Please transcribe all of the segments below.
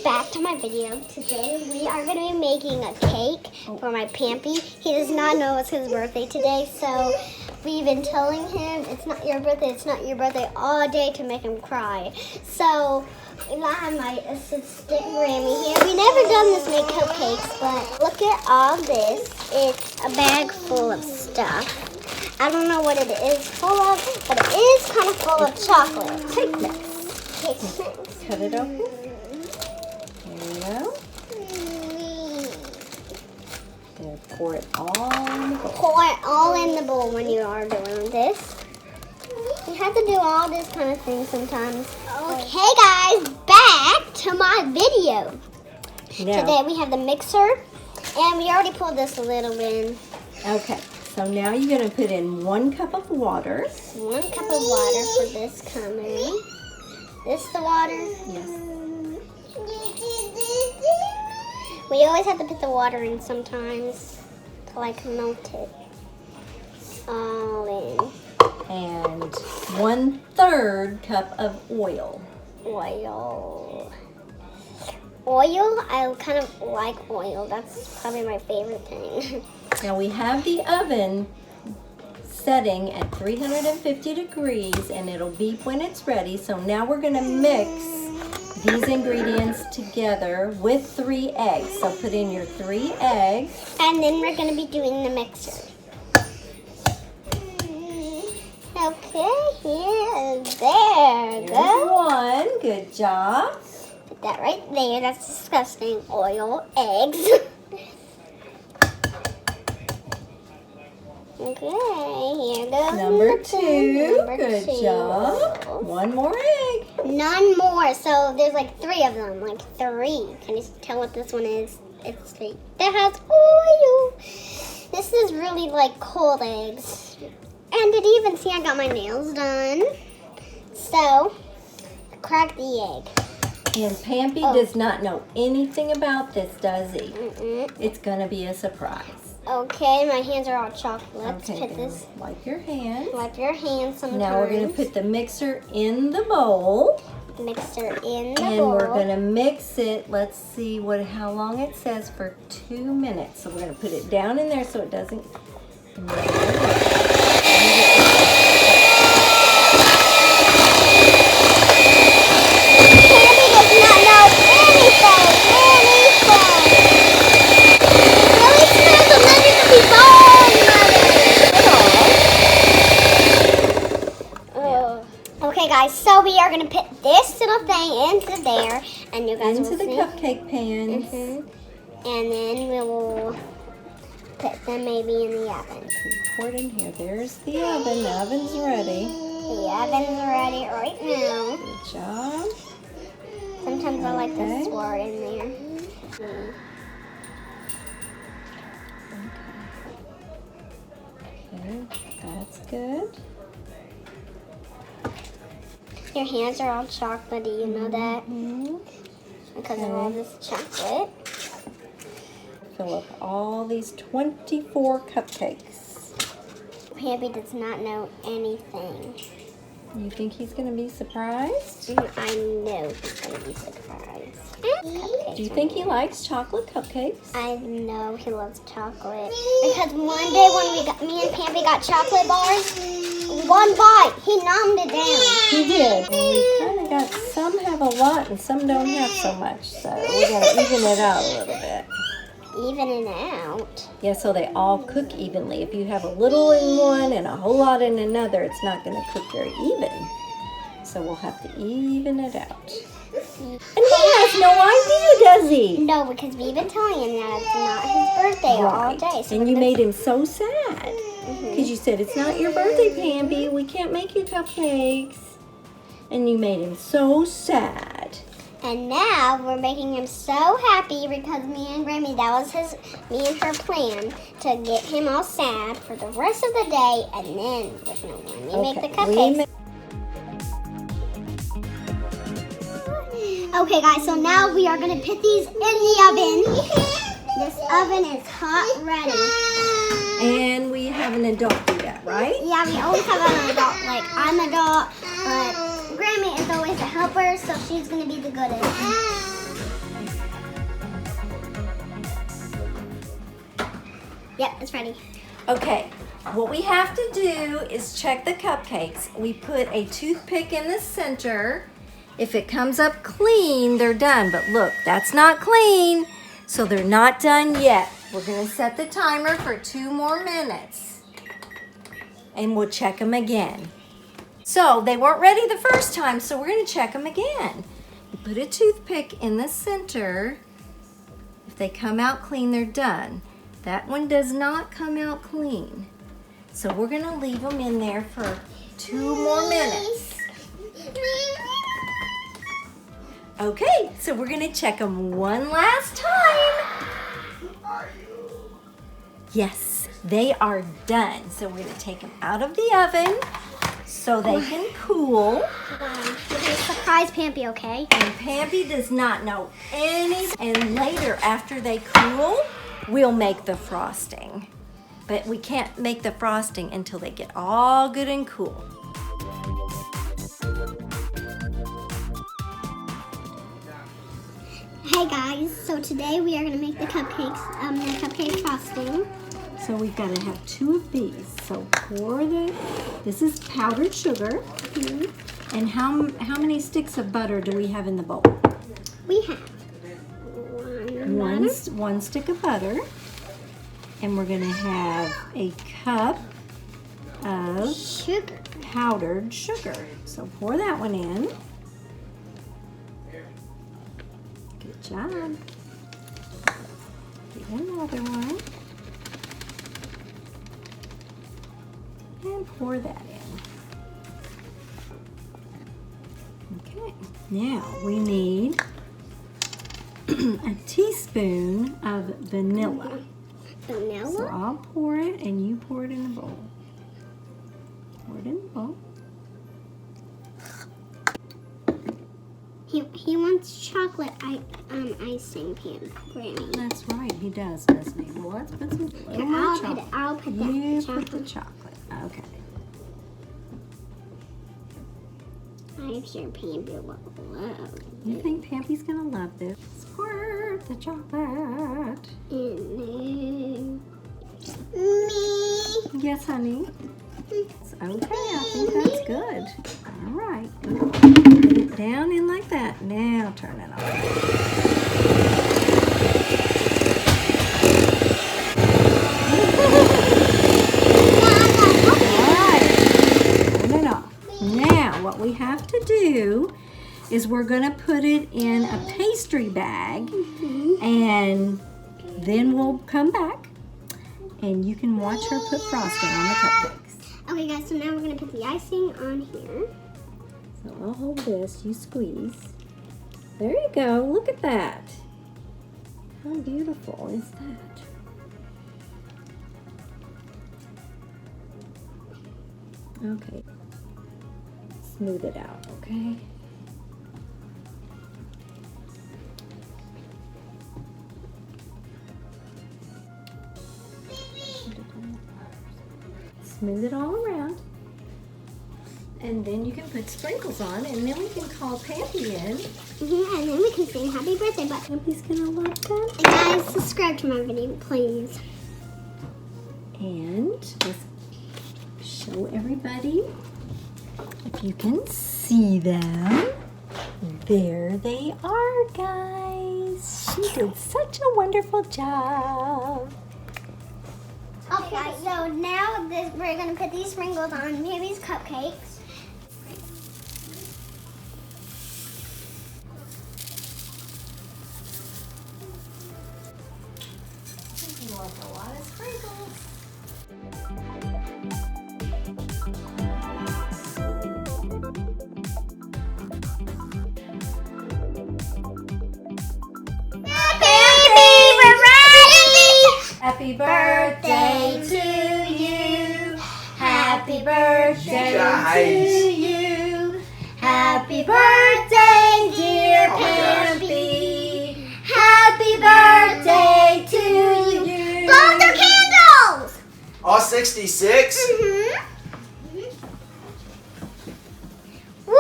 Back to my video. Today we are going to be making a cake for my Pampy. He does not know it's his birthday today, so we've been telling him it's not your birthday all day to make him cry. So I have my assistant Grammy here. We never done this make cupcakes, but look at all this. It's a bag full of stuff. I don't know what it is full of, but it is kind of full of chocolate. Cake mix. Cake mix. Cut it open. Then pour it all in the bowl. Pour it all in the bowl when you are doing this. You have to do all this kind of thing sometimes. Okay guys, back to my video. Now, Today we have the mixer, and we already pulled this a little bit. Okay, so now you're going to put in 1 cup of water. 1 cup of water for this coming. This the water? Yes. We always have to put the water in sometimes to like melt it all in. And 1/3 cup of oil. Oil, I kind of like oil. That's probably my favorite thing. Now we have the oven setting at 350 degrees and it'll beep when it's ready. So now we're going to mix these ingredients together with 3 eggs. So put in your 3 eggs. And then we're going to be doing the mixer. Okay, here, there, There's go. 1. Good job. Put that right there. That's disgusting. Oil, eggs. Okay, here goes Number 2. Number Good 2. job. 1 more egg. None more. So there's like 3 of them. Like 3. Can you tell what this one is? It's 3. That has oil. This is really like cold eggs. And did you even see I got my nails done? So, crack the egg. And Pampy does not know anything about this, does he? It's going to be a surprise. Okay, my hands are all chocolate. Let's Okay, put then this. wipe your hands. Wipe your hands sometimes. Now we're going to put the mixer in the bowl. Mixer in the And bowl. we're going to mix it, let's see how long it says, for 2 minutes. So we're going to put it down in there so it doesn't... Okay guys, so we are going to put this little thing into there, and you guys Into will the see. cupcake pans. And then we will put them maybe in the oven. Pour it in here. There's the oven. The oven's ready. The oven's ready right now. Good job. Sometimes I like to Okay. swirl in there. Okay, that's good. Your hands are all chocolatey, you know that? Because of all this chocolate. Fill up all these 24 cupcakes. Pampy does not know anything. You think he's going to be surprised? I know he's going to be surprised. Cupcakes. Do you think he likes chocolate cupcakes? I know he loves chocolate. Because one day when me and Pampy got chocolate bars, 1 bite, he numbed it down. He did. And we kind of got, some have a lot and some don't have so much. So we got to even it out a little bit. Even it out. Yeah, so they all cook evenly. If you have a little in one and a whole lot in another, it's not going to cook very even. So we'll have to even it out. And he has no idea, does he? No, because we've been telling him that it's not his birthday all day. So And you made him so sad. Because you said, it's not your birthday, Pampy. We can't make you cupcakes. And you made him so sad. And now we're making him so happy because me and Grammy, that was me and her plan to get him all sad for the rest of the day, and then we're going to make the cupcakes. Okay guys, so now we are going to put these in the oven. This oven is hot ready. And we have an adult do that, right? Yeah, we always have an adult. Like, I'm an adult, but help her, so she's gonna be the goodest. Yep, it's ready. Okay, what we have to do is check the cupcakes. We put a toothpick in the center. If it comes up clean, they're done. But look, that's not clean, so they're not done yet. We're gonna set the timer for 2 more minutes. And we'll check them again. So they weren't ready the first time, so we're gonna check them again. You put a toothpick in the center. If they come out clean, they're done. That one does not come out clean. So we're gonna leave them in there for 2 more minutes. Okay, so we're gonna check them one last time. Yes, they are done. So we're gonna take them out of the oven so they can cool. Okay, surprise Pampy, okay? And Pampy does not know any. And later, after they cool, we'll make the frosting. But we can't make the frosting until they get all good and cool. Hey guys, so today we are gonna make the cupcakes, the cupcake frosting. So we've got to have 2 of these. So pour this is powdered sugar. And how many sticks of butter do we have in the bowl? We have one stick of butter. And we're gonna have a cup of sugar. powdered sugar. So pour that one in. Good job. Get another one. And pour that in. Okay, now we need a teaspoon of vanilla. Vanilla? So I'll pour it and you pour it in the bowl. Pour it in the bowl. He wants chocolate icing, Granny. That's right, he does, doesn't he? Well, let's put some little more chocolate. I'll put You that put the chocolate. chocolate. Okay. I'm sure Pampy will love You think Pampy's gonna love this? Squirt the chocolate. Me. Yes, honey. It's okay, I think that's good. All right. Put it down in like that. Now turn it on. What we have to do is we're going to put it in a pastry bag and then we'll come back and you can watch her put frosting on the cupcakes. Okay guys, so now we're going to put the icing on here. So I'll hold this, you squeeze. There you go, look at that. How beautiful is that? Okay. Smooth it out, okay? Smooth it all around. And then you can put sprinkles on, and then we can call Pampy in. And then we can sing happy birthday, but Pampy's gonna love that. and guys, subscribe to my video, please. And let's show everybody. If you can see them, there they are, guys. She did such a wonderful job. Okay, guys, so now we're going to put these sprinkles on Pampy's cupcakes. You want a lot of sprinkles. Happy birthday to you. Happy birthday to you. Happy birthday, dear Pampy. Happy birthday to you. Blow their candles! All 66? Woo!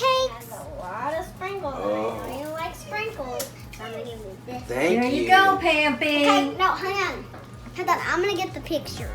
cupcakes. Has a lot of sprinkles. Oh. I know you like sprinkles. So I'm gonna give you this. Thank There you. you go, Pampy. Okay, no, hang on. Hold on, I'm gonna get the pictures.